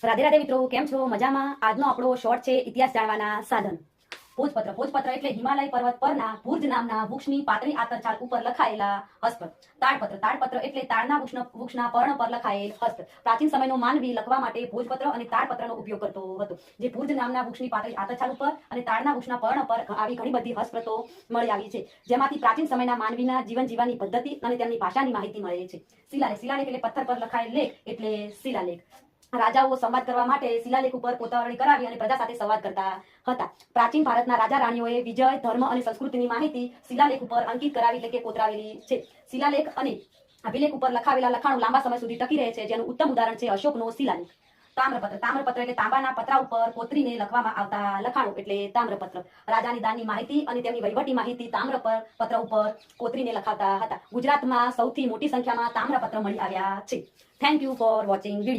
રાધે રાધે મિત્રો, કેમ છો? મજામાં? આજનો આપણો શોર્ટ છે ઇતિહાસ જાણવાના સાધન. ભોજપત્ર. ભોજપત્ર એટલે હિમાલય પર્વત પરના ભુર્જ નામના વૃક્ષની પાતળી આતરછાલ ઉપર લખાયેલા હસ્ત. તાડપત્ર. તાડપત્ર એટલે તાડના વૃક્ષના પર્ણ પર લખાયેલ હસ્ત. પ્રાચીન સમયનો માનવી લખવા માટે ભોજપત્ર અને તાડપત્રનો ઉપયોગ કરતો હતો. જે ભુર્જ નામના વૃક્ષની પાતળી આતરછાલ ઉપર અને તાડના વૃક્ષના પર્ણ પર આવી ઘણી બધી હસ્તપ્રતો મળી આવી છે, જેમાંથી પ્રાચીન સમયના માનવીના જીવન જીવવાની પદ્ધતિ અને તેમની ભાષાની માહિતી મળે છે. શિલાલેખ. શિલાલેખ એટલે પથ્થર પર લખાયેલ લેખ એટલે શિલાલેખ. રાજાઓ સંવાદ કરવા માટે શિલાલેખ ઉપર કોતરણી કરાવી અને પ્રજા સાથે સંવાદ કરતા હતા. પ્રાચીન ભારતના રાજા રાણીઓએ વિજય, ધર્મ અને સંસ્કૃતિની માહિતી શિલાલેખ ઉપર અંકિત કરાવી એટલે કે કોતરાવેલી છે. શિલાલેખ અને અભિલેખ ઉપર લખાવેલા લખાણો લાંબા સમય સુધી ટકી રહે છે, જેનું ઉત્તમ ઉદાહરણ છે અશોકનો શિલાલેખ. તામ્રપત્ર. તામ્રપત્ર એટલે તાંબાના પતરા ઉપર કોતરીને લખવામાં આવતા લખાણો એટલે તામ્રપત્ર. રાજાની દાનની માહિતી અને તેમની વહીવટી માહિતી તામ્રપત્ર ઉપર કોતરીને લખાવતા હતા. ગુજરાતમાં સૌથી મોટી સંખ્યામાં તામ્રપત્ર મળી આવ્યા છે. Thank you for watching video.